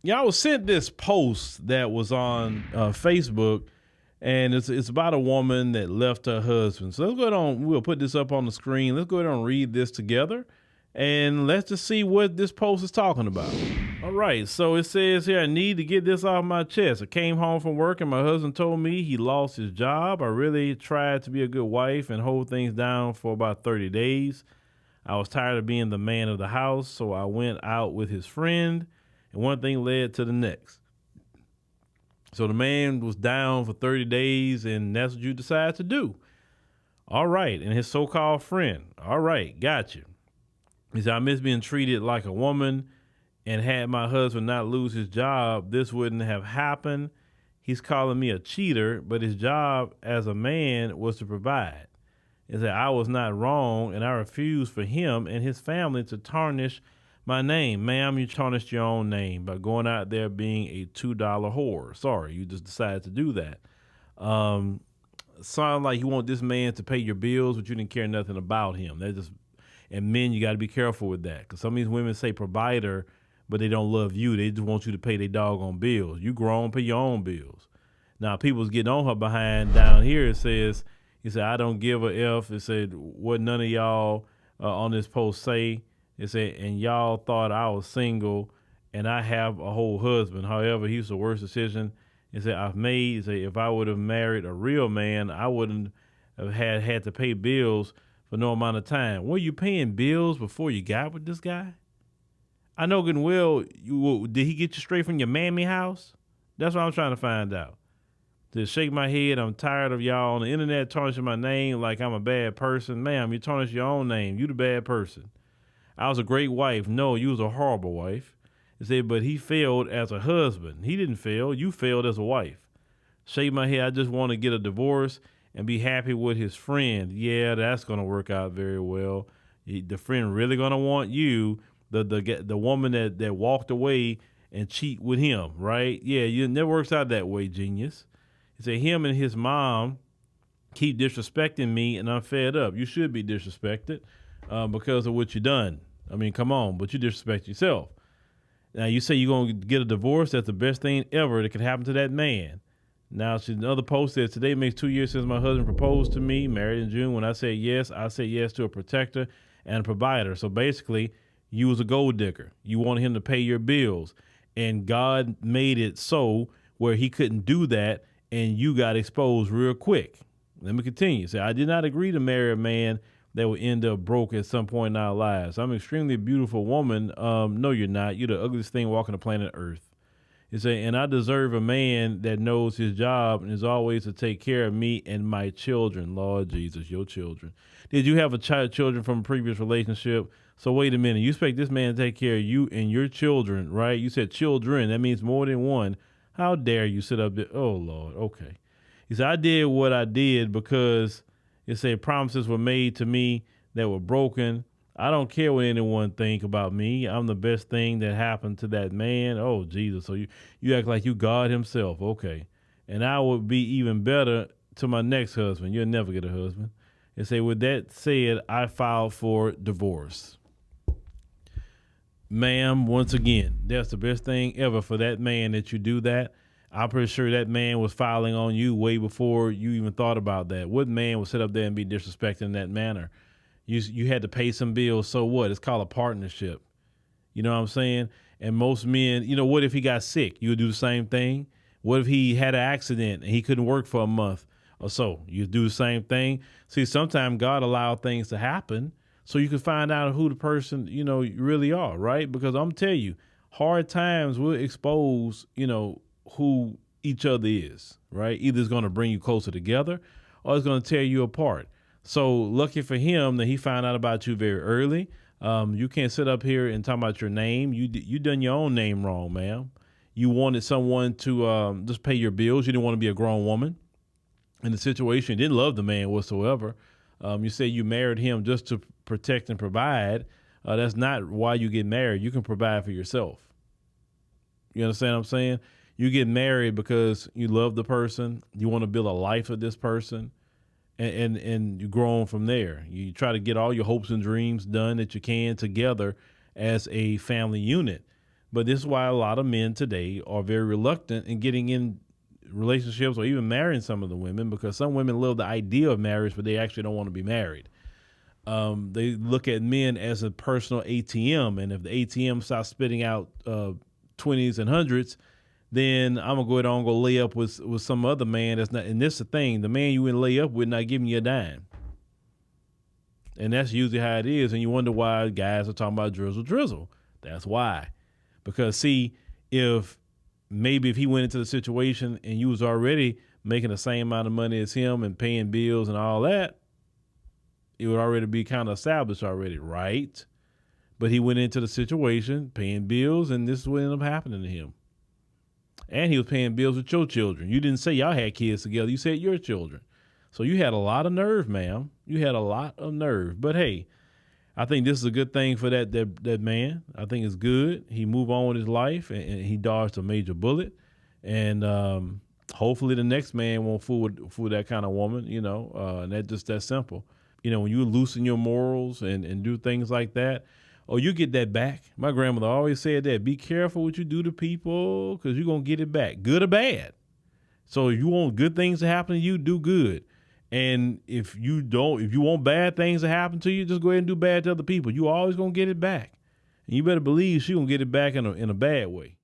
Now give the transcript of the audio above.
Yeah, I was sent this post that was on Facebook, and it's about a woman that left her husband. So let's go ahead on. We'll put this up on the screen. Let's go ahead and read this together, and let's just see what this post is talking about. All right, so it says here, I need to get this off my chest. I came home from work and my husband told me he lost his job. I really tried to be a good wife and hold things down for about 30 days. I was tired of being the man of the house, so I went out with his friend, and one thing led to the next. So the man was down for 30 days, and that's what you decide to do. All right, and his so-called friend. All right, got you. He said, I miss being treated like a woman, and had my husband not lose his job, this wouldn't have happened. He's calling me a cheater, but his job as a man was to provide. Is that I was not wrong, and I refused for him and his family to tarnish my name. Ma'am, you tarnished your own name by going out there being a $2 whore. Sorry, you just decided to do that. Sound like you want this man to pay your bills, but you didn't care nothing about him. That just, and men, you got to be careful with that, because some of these women say provider, but they don't love you. They just want you to pay their doggone bills. You grown, pay your own bills. Now, people's getting on her behind down here. It says, he said, I don't give a F. It said, what none of y'all on this post say. It said, and y'all thought I was single and I have a whole husband. However, he's the worst decision. It said, I've made. It said, if I would have married a real man, I wouldn't have had to pay bills for no amount of time. Were you paying bills before you got with this guy? I know good and well, did he get you straight from your mammy house? That's what I'm trying to find out. To shake my head, I'm tired of y'all on the internet tarnishing my name like I'm a bad person. Ma'am, you tarnish your own name. You the bad person. I was a great wife. No, you was a horrible wife. He said, but he failed as a husband. He didn't fail. You failed as a wife. Shake my head. I just want to get a divorce and be happy with his friend. Yeah, that's going to work out very well. The friend really going to want you, the woman that walked away and cheat with him, right? Yeah, it never works out that way, genius. He said, him and his mom keep disrespecting me, and I'm fed up. You should be disrespected because of what you done. I mean, come on, but you disrespect yourself. Now, you say you're going to get a divorce. That's the best thing ever that could happen to that man. Now, another post says, today makes 2 years since my husband proposed to me, married in June. When I said yes to a protector and a provider. So basically, you was a gold digger. You wanted him to pay your bills, and God made it so where he couldn't do that, and you got exposed real quick. Let me continue. Say, I did not agree to marry a man that would end up broke at some point in our lives. I'm an extremely beautiful woman. No, you're not. You're the ugliest thing walking the planet Earth. You say, and I deserve a man that knows his job and is always to take care of me and my children. Lord Jesus, your children. Did you have children from a previous relationship? So wait a minute. You expect this man to take care of you and your children, right? You said children. That means more than one. How dare you sit up there? Oh, Lord. Okay. He said, I did what I did because it said promises were made to me that were broken. I don't care what anyone think about me. I'm the best thing that happened to that man. Oh, Jesus. So you act like you God himself. Okay. And I would be even better to my next husband. You'll never get a husband. And say, with that said, I filed for divorce. Ma'am, once again, that's the best thing ever for that man that you do that. I'm pretty sure that man was filing on you way before you even thought about that. What man would sit up there and be disrespected in that manner? You had to pay some bills, so what? It's called a partnership. You know what I'm saying? And most men, what if he got sick? You would do the same thing. What if he had an accident and he couldn't work for a month or so? You do the same thing. See, sometimes God allowed things to happen so you can find out who the person, you really are, right? Because I'm telling you, hard times will expose, who each other is, right? Either it's going to bring you closer together or it's going to tear you apart. So lucky for him that he found out about you very early. You can't sit up here and talk about your name. You done your own name wrong, ma'am. You wanted someone to just pay your bills. You didn't want to be a grown woman in the situation. You didn't love the man whatsoever. You say you married him just to protect and provide. That's not why you get married. You can provide for yourself. You understand what I'm saying? You get married because you love the person. You want to build a life with this person. And you grow on from there. You try to get all your hopes and dreams done that you can together as a family unit. But this is why a lot of men today are very reluctant in getting in relationships or even marrying some of the women, because some women love the idea of marriage, but they actually don't want to be married. They look at men as a personal ATM, and if the ATM starts spitting out 20s and hundreds, then I'm gonna go ahead and go lay up with some other man that's not. And this is the thing: the man you in lay up with not giving you a dime, and that's usually how it is. And you wonder why guys are talking about drizzle. That's why, because see, if he went into the situation and you was already making the same amount of money as him and paying bills and all that, it would already be kind of established already, right? But he went into the situation paying bills, and this is what ended up happening to him. And he was paying bills with your children. You didn't say y'all had kids together. You said your children. So you had a lot of nerve, ma'am. You had a lot of nerve. But hey, I think this is a good thing for that man. I think it's good. He moved on with his life, and he dodged a major bullet. And hopefully the next man won't fool with that kind of woman, and that's simple. When you loosen your morals and do things like that, you get that back. My grandmother always said that. Be careful what you do to people, because you're going to get it back, good or bad. So if you want good things to happen to you, do good. And if you want bad things to happen to you, just go ahead and do bad to other people. You always going to get it back. And you better believe she's going to get it back in a bad way.